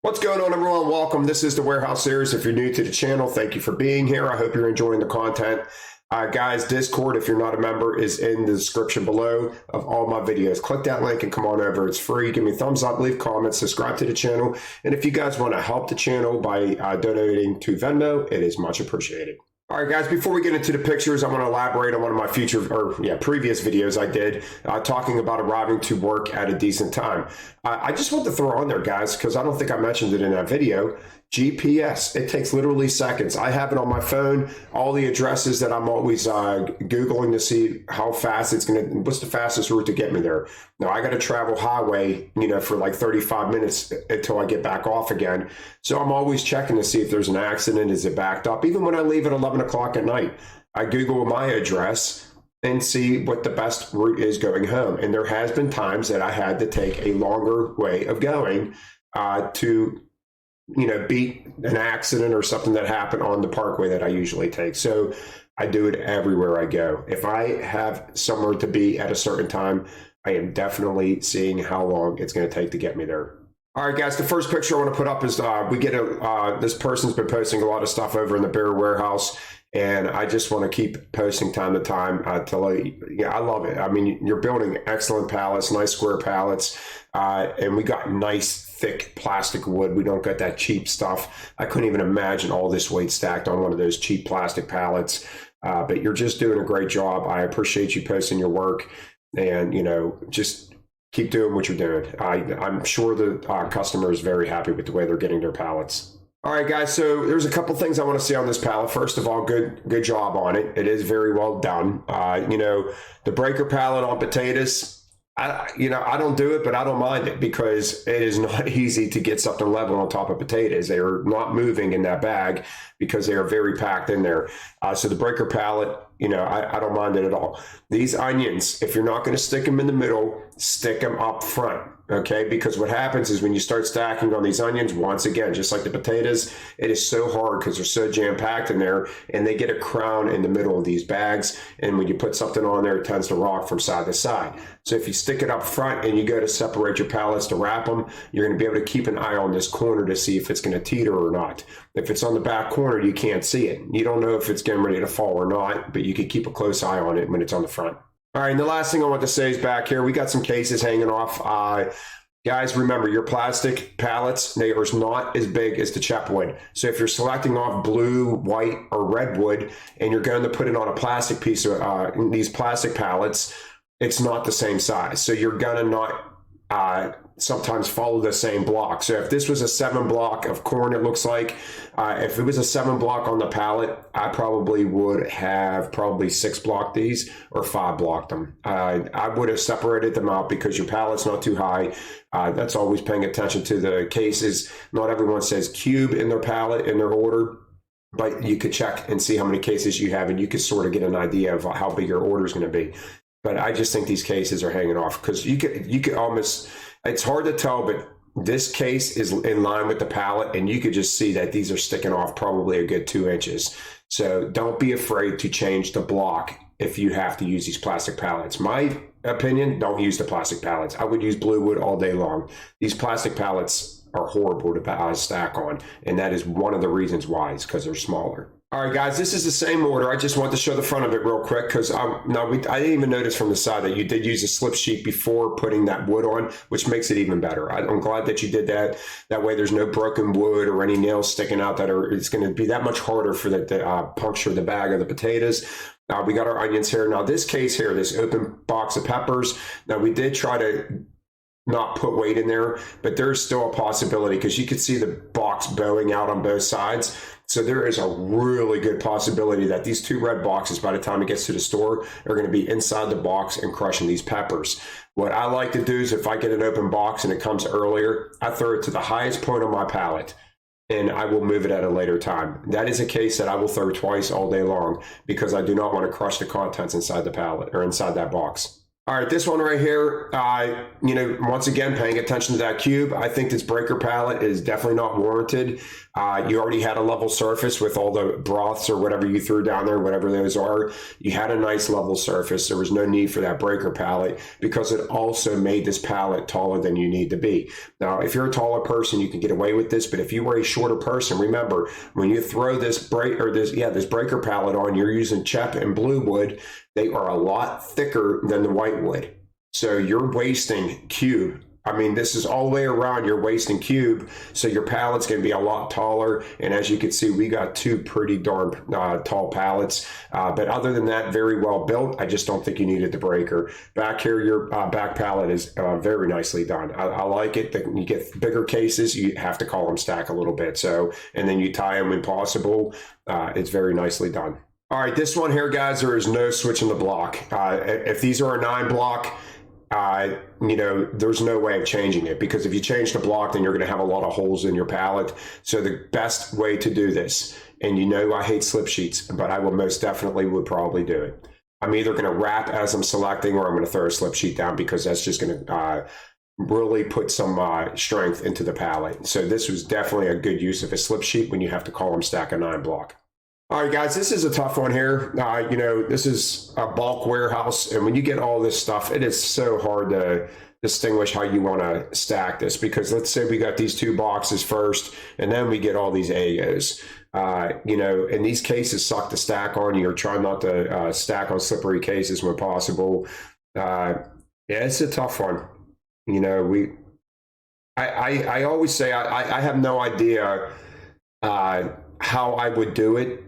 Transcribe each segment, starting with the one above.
What's going on, everyone? Welcome. This is the Warehouse Series. If you're new to the channel, thank you for being here. I hope you're enjoying the content. Guys, Discord, if you're not a member, is in the description below of all my videos. Click that link and come on over. It's free. Give me a thumbs up, leave comments, subscribe to the channel. And if you guys want to help the channel by donating to Venmo, it is much appreciated. All right, guys, before we get into the pictures, I want to elaborate on one of my previous videos I did talking about arriving to work at a decent time. I just want to throw on there, guys, because I don't think I mentioned it in that video. GPS, it takes literally seconds. I have it on my phone, all the addresses that I'm always Googling to see how fast what's the fastest route to get me there. Now, I got to travel highway, for like 35 minutes until I get back off again. So I'm always checking to see if there's an accident, is it backed up? Even when I leave at 11 o'clock at night, I Google my address and see what the best route is going home. And there has been times that I had to take a longer way of going to beat an accident or something that happened on the parkway that I usually take. So I do it everywhere I go. If I have somewhere to be at a certain time, I am definitely seeing how long it's going to take to get me there. All right, guys, the first picture I want to put up is this person's been posting a lot of stuff over in the Bear Warehouse, and I just want to keep posting time to time. I love it. I mean, you're building excellent pallets, nice square pallets, and we got nice thick plastic wood. We don't got that cheap stuff. I couldn't even imagine all this weight stacked on one of those cheap plastic pallets, but you're just doing a great job. I appreciate you posting your work, and just keep doing what you're doing. I'm sure the customer is very happy with the way they're getting their pallets. All right, guys, so there's a couple things I want to see on this pallet. First of all, good job on it. It is very well done. The breaker pallet on potatoes, I don't do it, but I don't mind it because it is not easy to get something level on top of potatoes. They are not moving in that bag because they are very packed in there. So the breaker pallet, I don't mind it at all. These onions, if you're not going to stick them in the middle, stick them up front. Okay, because what happens is when you start stacking on these onions, once again, just like the potatoes, it is so hard because they're so jam-packed in there, and they get a crown in the middle of these bags, and when you put something on there, it tends to rock from side to side. So if you stick it up front and you go to separate your pallets to wrap them, you're going to be able to keep an eye on this corner to see if it's going to teeter or not. If it's on the back corner, you can't see it. You don't know if it's getting ready to fall or not, but you can keep a close eye on it when it's on the front. All right, and the last thing I want to say is back here, we got some cases hanging off. Guys, remember, your plastic pallets, they are not as big as the chip wood. So if you're selecting off blue, white, or red wood, and you're going to put it on a plastic piece of these plastic pallets, it's not the same size. So you're going to not sometimes follow the same block. So if this was a 7 block of corn, it looks like, if it was a 7 block on the pallet, I probably would have 6 blocked these or 5 blocked them. I would have separated them out because your pallet's not too high. That's always paying attention to the cases. Not everyone says cube in their pallet in their order, but you could check and see how many cases you have, and you could sort of get an idea of how big your order is going to be. But I just think these cases are hanging off because you could almost, it's hard to tell, but this case is in line with the pallet, and you could just see that these are sticking off probably a good 2 inches. So don't be afraid to change the block if you have to use these plastic pallets. My opinion, don't use the plastic pallets. I would use blue wood all day long. These plastic pallets are horrible to stack on, and that is one of the reasons why, is because they're smaller. All right, guys, this is the same order. I just want to show the front of it real quick because I didn't even notice from the side that you did use a slip sheet before putting that wood on, which makes it even better. I'm glad that you did that. That way there's no broken wood or any nails sticking out it's going to be that much harder for that to puncture the bag of the potatoes. We got our onions here. Now, this case here, this open box of peppers, now we did try to not put weight in there, but there's still a possibility because you could see the box bowing out on both sides. So there is a really good possibility that these 2 red boxes, by the time it gets to the store, are going to be inside the box and crushing these peppers. What I like to do is if I get an open box and it comes earlier, I throw it to the highest point on my pallet, and I will move it at a later time. That is a case that I will throw twice all day long because I do not want to crush the contents inside the pallet or inside that box. All right, this one right here, once again, paying attention to that cube, I think this breaker pallet is definitely not warranted. You already had a level surface with all the broths or whatever you threw down there, whatever those are. You had a nice level surface. There was no need for that breaker pallet because it also made this pallet taller than you need to be. Now, if you're a taller person, you can get away with this, but if you were a shorter person, remember, when you throw this breaker pallet on, you're using Chep and blue wood. They are a lot thicker than the white wood. So you're wasting cube. I mean, this is all the way around, you're wasting cube. So your pallet's going to be a lot taller. And as you can see, we got two pretty darn tall pallets. But other than that, very well built. I just don't think you needed the breaker. Back here, your back pallet is very nicely done. I like it. When you get bigger cases, you have to column stack a little bit. So, and then you tie them when possible. It's very nicely done. All right, this one here, guys, there is no switching the block. If these are a 9 block, there's no way of changing it, because if you change the block, then you're going to have a lot of holes in your pallet. So the best way to do this, and I hate slip sheets, but I will most definitely would probably do it. I'm either going to wrap as I'm selecting, or I'm going to throw a slip sheet down, because that's just going to really put some strength into the pallet. So this was definitely a good use of a slip sheet when you have to column stack a 9 block. All right, guys, this is a tough one here. This is a bulk warehouse, and when you get all this stuff, it is so hard to distinguish how you want to stack this, because let's say we got these 2 boxes first, and then we get all these Agos. And these cases suck to stack on. You're trying not to stack on slippery cases when possible. It's a tough one. I always say I have no idea how I would do it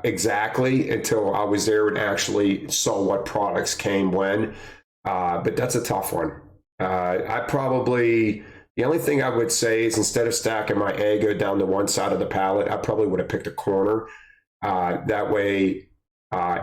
exactly until I was there and actually saw what products came when. But that's a tough one. The only thing I would say is, instead of stacking my Ago down to one side of the pallet, I probably would have picked a corner. That way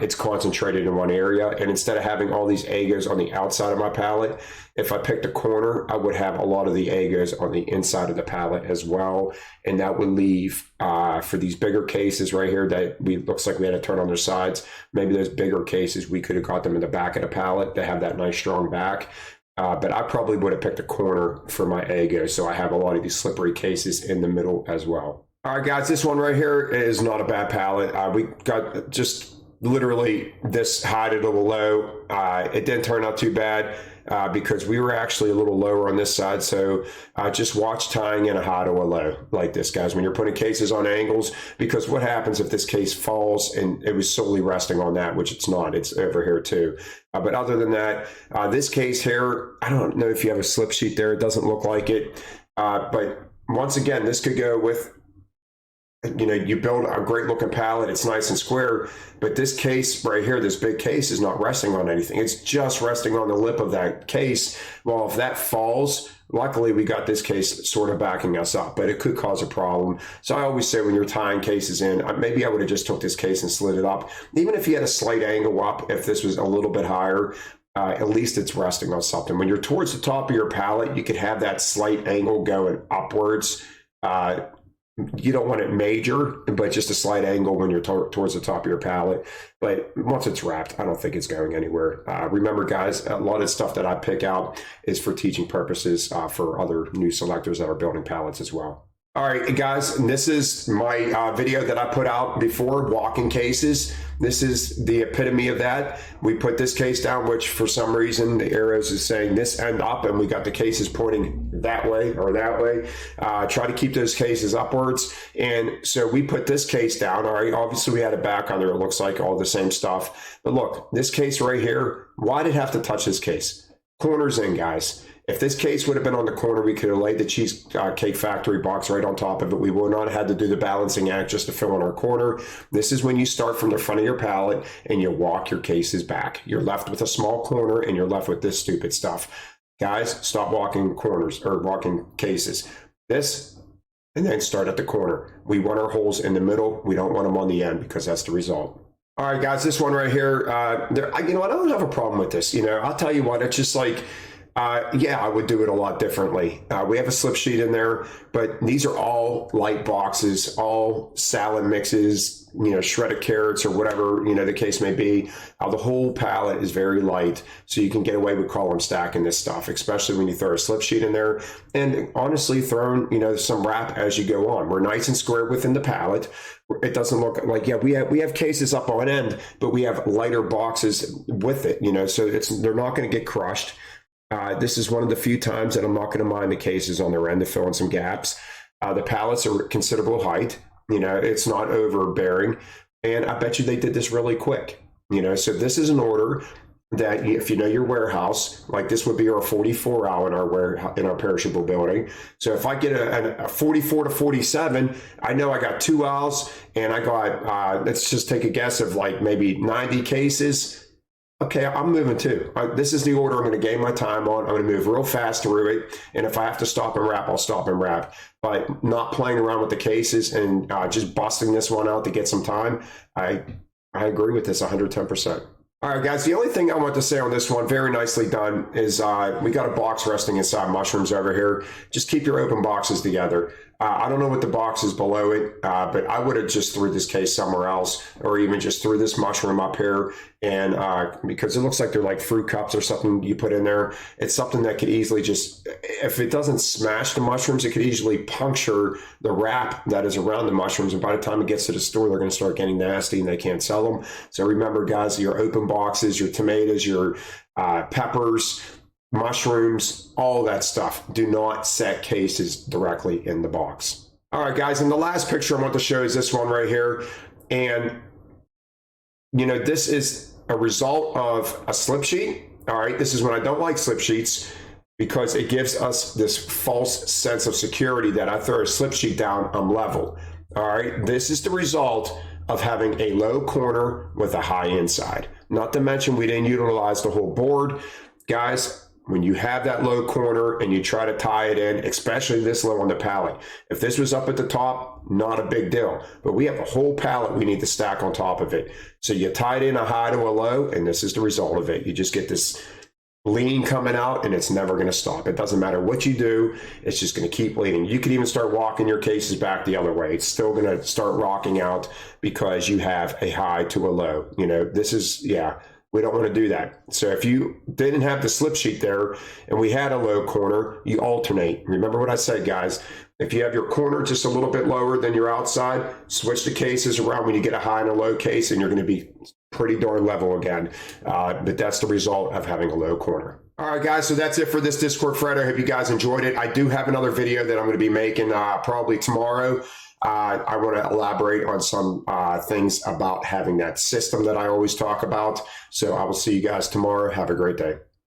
it's concentrated in one area. And instead of having all these Agos on the outside of my pallet, if I picked a corner, I would have a lot of the Agos on the inside of the pallet as well. And that would leave, for these bigger cases right here that looks like we had to turn on their sides, maybe those bigger cases, we could have got them in the back of the pallet to have that nice strong back. But I probably would have picked a corner for my Ago, so I have a lot of these slippery cases in the middle as well. All right, guys, this one right here is not a bad pallet. We got just literally this high to the low. It didn't turn out too bad because we were actually a little lower on this side. So just watch tying in a high to a low like this, guys, when you're putting cases on angles, because what happens if this case falls and it was solely resting on that, which it's not, it's over here too. But other than that, this case here, I don't know if you have a slip sheet there. It doesn't look like it. But once again, this could go with, you build a great looking pallet, it's nice and square, but this case right here, this big case, is not resting on anything. It's just resting on the lip of that case. Well, if that falls, luckily we got this case sort of backing us up, but it could cause a problem. So I always say, when you're tying cases in, maybe I would have just took this case and slid it up. Even if you had a slight angle up, if this was a little bit higher, at least it's resting on something. When you're towards the top of your pallet, you could have that slight angle going upwards. You don't want it major, but just a slight angle when you're towards the top of your pallet. But once it's wrapped, I don't think it's going anywhere. Remember, guys, a lot of stuff that I pick out is for teaching purposes for other new selectors that are building pallets as well. All right, guys, and this is my video that I put out before, walking cases. This is the epitome of that. We put this case down, which for some reason the arrows is saying this end up, and we got the cases pointing that way or that way. Try to keep those cases upwards. And so we put this case down. All right, obviously we had a back on there. It looks like all the same stuff. But look, this case right here, why did it have to touch this case? Corners in, guys. If this case would have been on the corner, we could have laid the Cheesecake Factory box right on top of it. We would not have had to do the balancing act just to fill in our corner. This is when you start from the front of your pallet and you walk your cases back. You're left with a small corner and you're left with this stupid stuff. Guys, stop walking corners or walking cases. This, and then start at the corner. We want our holes in the middle. We don't want them on the end, because that's the result. All right, guys, this one right here, I don't have a problem with this. I'll tell you what, it's just like, Yeah, I would do it a lot differently. We have a slip sheet in there, but these are all light boxes, all salad mixes, shredded carrots or whatever, the case may be. The whole pallet is very light, so you can get away with column stacking this stuff, especially when you throw a slip sheet in there. And honestly, throwing, some wrap as you go on. We're nice and square within the pallet. It doesn't look like, yeah, we have cases up on end, but we have lighter boxes with it, so they're not going to get crushed. This is one of the few times that I'm not going to mind the cases on their end to fill in some gaps. The pallets are considerable height. It's not overbearing. And I bet you they did this really quick. So this is an order that if you know your warehouse, like this would be our 44 owl in our perishable building. So if I get a 44 to 47, I know I got 2 owls and I got, let's just take a guess of like maybe 90 cases. Okay, I'm moving too. This is the order I'm going to gain my time on. I'm going to move real fast through it. And if I have to stop and wrap, I'll stop and wrap. But not playing around with the cases and just busting this one out to get some time. I agree with this 110%. All right, guys, the only thing I want to say on this one, very nicely done, is we got a box resting inside mushrooms over here. Just keep your open boxes together. I don't know what the box is below it, but I would have just threw this case somewhere else, or even just threw this mushroom up here. And because it looks like they're like fruit cups or something you put in there. It's something that could easily just, if it doesn't smash the mushrooms, it could easily puncture the wrap that is around the mushrooms. And by the time it gets to the store, they're going to start getting nasty and they can't sell them. So remember, guys, your open boxes, your tomatoes, your peppers, mushrooms, all that stuff. Do not set cases directly in the box. All right, guys, and the last picture I want to show is this one right here. And, this is a result of a slip sheet. All right, this is when I don't like slip sheets because it gives us this false sense of security that I throw a slip sheet down, I'm level. All right, this is the result of having a low corner with a high inside. Not to mention we didn't utilize the whole board. Guys, when you have that low corner and you try to tie it in, especially this low on the pallet, if this was up at the top, not a big deal. But we have a whole pallet we need to stack on top of it. So you tied in a high to a low, and this is the result of it. You just get this lean coming out, and it's never going to stop. It doesn't matter what you do. It's just going to keep leaning. You could even start walking your cases back the other way. It's still going to start rocking out because you have a high to a low. This is, yeah. We don't want to do that. So if you didn't have the slip sheet there and we had a low corner, you alternate. Remember what I said, guys. If you have your corner just a little bit lower than your outside, switch the cases around when you get a high and a low case, and you're going to be pretty darn level again. But that's the result of having a low corner. All right, guys, so that's it for this Discord thread. I hope you guys enjoyed it. I do have another video that I'm going to be making probably tomorrow. I want to elaborate on some things about having that system that I always talk about. So I will see you guys tomorrow. Have a great day.